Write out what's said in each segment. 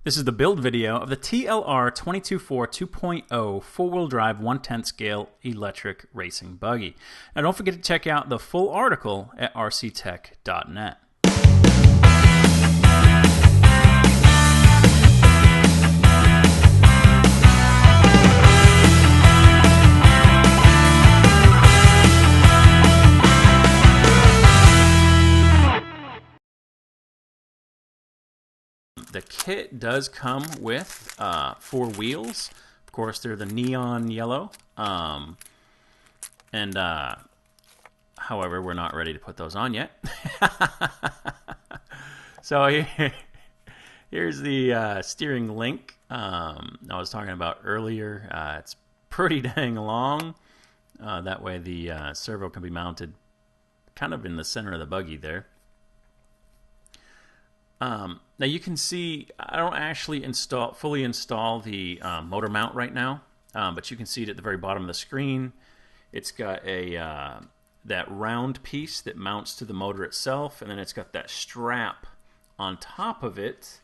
This is the build video of the TLR 224 2.0 four-wheel drive 1/10 scale electric racing buggy. Now don't forget to check out the full article at RCTech.net. The kit does come with 4 wheels. Of course, they're the neon yellow. However, we're not ready to put those on yet. So here's the steering link I was talking about earlier. It's pretty dang long. That way the servo can be mounted kind of in the center of the buggy there. Now you can see I don't actually fully install the motor mount right now, but you can see it at the very bottom of the screen. It's got a that round piece that mounts to the motor itself, and then it's got that strap on top of it,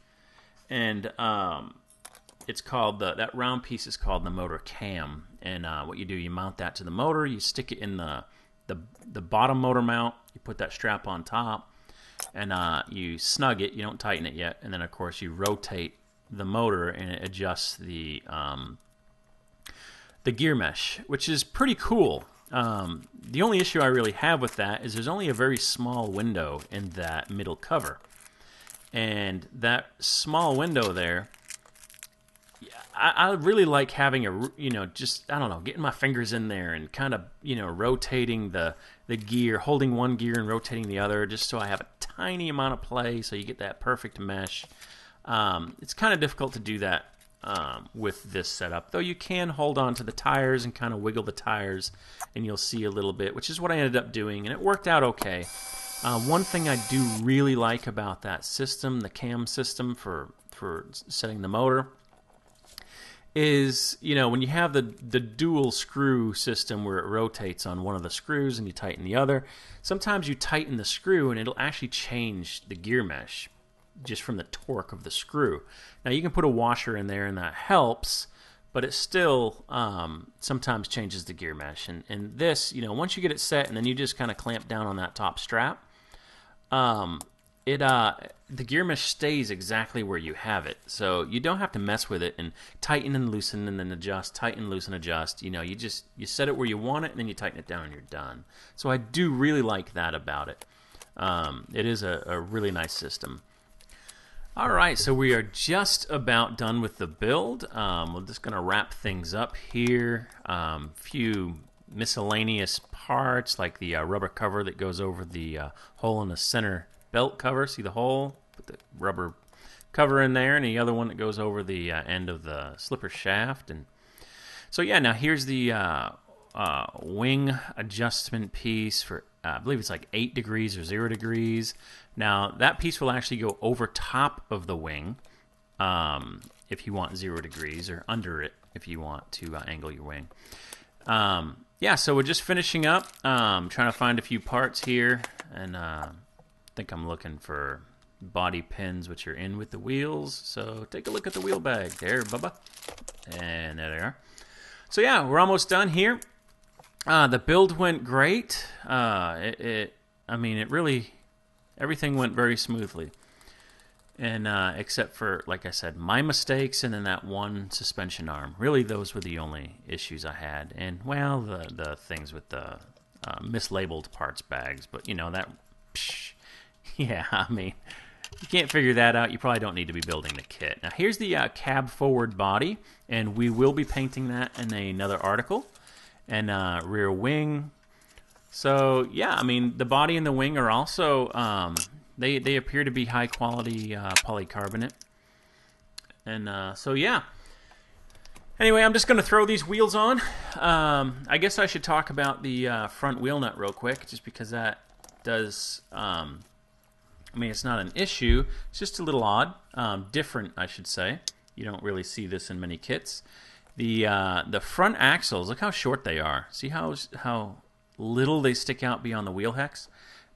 and it's called that round piece is called the motor cam. And what you do, you mount that to the motor, you stick it in the bottom motor mount, you put that strap on top. And you snug it, you don't tighten it yet, and then of course you rotate the motor and it adjusts the gear mesh, which is pretty cool. The only issue I really have with that is there's only a very small window in that middle cover, and that small window there, I really like having just, I don't know, getting my fingers in there and kind of, rotating the gear, holding one gear and rotating the other, just so I have a tiny amount of play so you get that perfect mesh. It's kind of difficult to do that with this setup, though you can hold on to the tires and kind of wiggle the tires and you'll see a little bit, which is what I ended up doing, and it worked out okay. One thing I do really like about that system, the cam system for setting the motor, is, when you have the dual screw system where it rotates on one of the screws and you tighten the other, sometimes you tighten the screw and it'll actually change the gear mesh just from the torque of the screw. Now you can put a washer in there and that helps, but it still sometimes changes the gear mesh. And this, once you get it set and then you just kind of clamp down on that top strap, the gear mesh stays exactly where you have it, so you don't have to mess with it and tighten and loosen and then adjust, tighten, loosen, adjust. You set it where you want it and then you tighten it down and you're done. So I do really like that about it. It is a really nice system. All right, so we are just about done with the build. We're just going to wrap things up here. Few miscellaneous parts like the rubber cover that goes over the hole in the center belt cover. See the hole? Put the rubber cover in there, and the other one that goes over the end of the slipper shaft. And so yeah, now here's the wing adjustment piece for I believe it's like 8 degrees or 0 degrees. Now that piece will actually go over top of the wing if you want 0 degrees, or under it if you want to angle your wing. Yeah, so we're just finishing up, trying to find a few parts here, and I think I'm looking for body pins which are in with the wheels. So take a look at the wheel bag there, Bubba. And there they are. So yeah, we're almost done here. The build went great. I mean, it really, everything went very smoothly. And except for, like I said, my mistakes and then that one suspension arm. Really, those were the only issues I had. And, well, the things with the mislabeled parts bags. But, that, yeah, I mean, you can't figure that out. You probably don't need to be building the kit. Now, here's the cab forward body, and we will be painting that in another article. And rear wing. So, yeah, I mean, the body and the wing are also, they appear to be high quality polycarbonate. And so, yeah. Anyway, I'm just going to throw these wheels on. I guess I should talk about the front wheel nut real quick, just because that does, I mean, it's not an issue. It's just a little odd. Different, I should say. You don't really see this in many kits. The front axles, look how short they are. See how little they stick out beyond the wheel hex?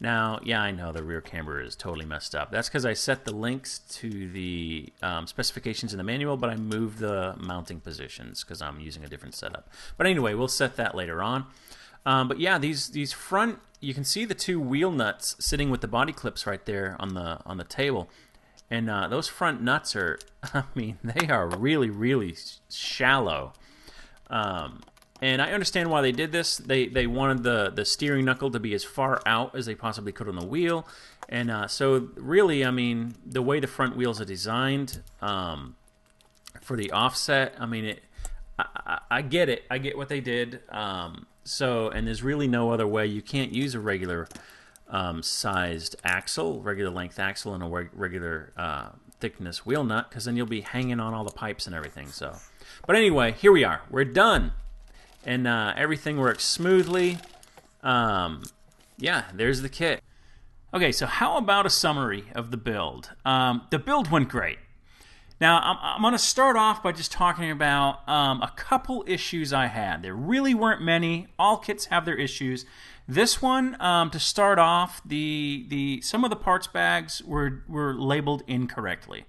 Now, yeah, I know the rear camber is totally messed up. That's because I set the links to the specifications in the manual, but I moved the mounting positions because I'm using a different setup. But anyway, we'll set that later on. But yeah, these front, you can see the two wheel nuts sitting with the body clips right there on the table. And those front nuts are, I mean, they are really, really shallow. And I understand why they did this. They wanted the steering knuckle to be as far out as they possibly could on the wheel. And so really, I mean, the way the front wheels are designed for the offset, I mean, I get it. I get what they did. And there's really no other way. You can't use a regular sized axle, regular length axle, and a regular thickness wheel nut, because then you'll be hanging on all the pipes and everything. So, but anyway, here we are. We're done. And everything works smoothly. Yeah, there's the kit. Okay, so how about a summary of the build? The build went great. Now, I'm going to start off by just talking about a couple issues I had. There really weren't many. All kits have their issues. This one, to start off, some of the parts bags were labeled incorrectly.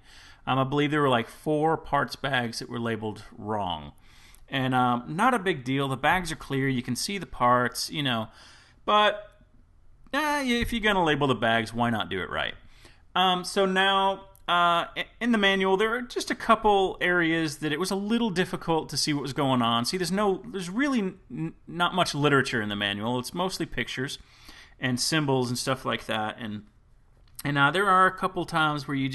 I believe there were like 4 parts bags that were labeled wrong. And not a big deal. The bags are clear. You can see the parts, you know. But if you're going to label the bags, why not do it right? So now, in the manual, there are just a couple areas that it was a little difficult to see what was going on. See, there's really not much literature in the manual. It's mostly pictures and symbols and stuff like that. And there are a couple times where you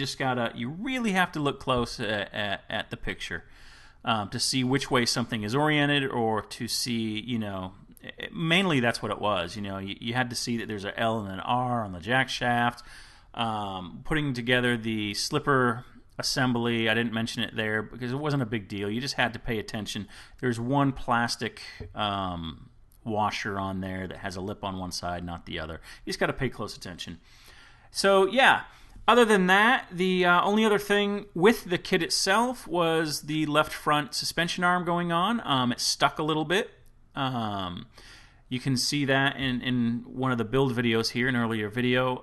really have to look close at the picture. To see which way something is oriented, or to see, you know, mainly that's what it was. You know, you had to see that there's an L and an R on the jack shaft. Putting together the slipper assembly, I didn't mention it there because it wasn't a big deal. You just had to pay attention. There's one plastic washer on there that has a lip on one side, not the other. You just got to pay close attention. So, yeah. Other than that, the only other thing with the kit itself was the left front suspension arm going on. It stuck a little bit. You can see that in one of the build videos here, an earlier video.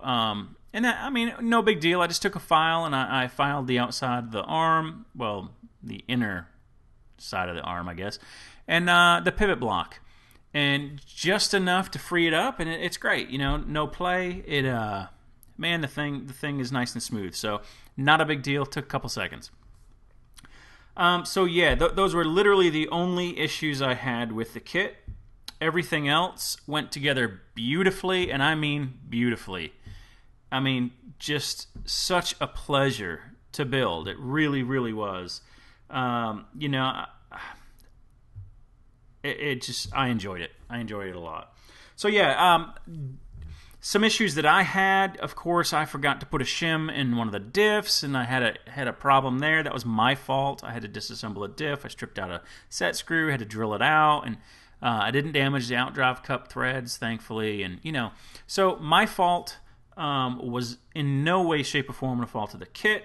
And that, I mean, no big deal. I just took a file and I filed the outside of the arm, well, the inner side of the arm, I guess, and the pivot block. And just enough to free it up, and it's great. You know, no play. Man, the thing is nice and smooth, so not a big deal. Took a couple seconds. So yeah, those were literally the only issues I had with the kit. Everything else went together beautifully, and I mean beautifully. I mean, just such a pleasure to build. It really, really was. You know, I enjoyed it. I enjoyed it a lot. So yeah. Some issues that I had, of course, I forgot to put a shim in one of the diffs, and I had a problem there. That was my fault. I had to disassemble a diff. I stripped out a set screw, had to drill it out, and I didn't damage the outdrive cup threads, thankfully. And you know, so my fault was in no way, shape, or form the fault of the kit.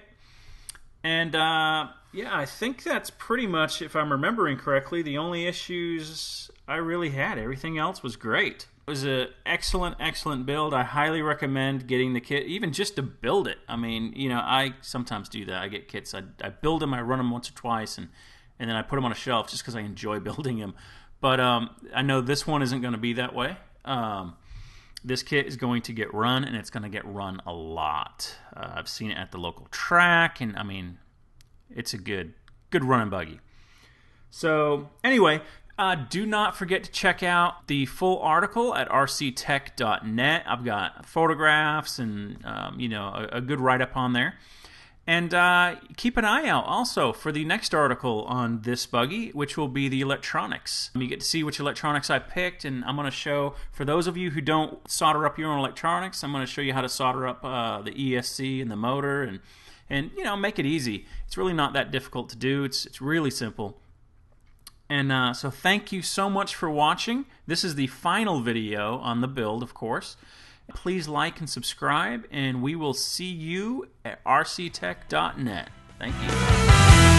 And yeah, I think that's pretty much, if I'm remembering correctly, the only issues I really had. Everything else was great. It was an excellent build. I highly recommend getting the kit, even just to build it. I mean, you know, I sometimes do that. I get kits. I build them. I run them once or twice, and then I put them on a shelf just because I enjoy building them. But I know this one isn't going to be that way. This kit is going to get run, and it's going to get run a lot. I've seen it at the local track, and I mean, it's a good running buggy. So anyway, do not forget to check out the full article at rctech.net. I've got photographs and you know, a good write-up on there. And keep an eye out also for the next article on this buggy, which will be the electronics. You get to see which electronics I picked, and I'm going to show, for those of you who don't solder up your own electronics, I'm going to show you how to solder up the ESC and the motor, and you know, make it easy. It's really not that difficult to do. It's really simple. And so thank you so much for watching. This is the final video on the build, of course. Please like and subscribe, and we will see you at rctech.net. Thank you.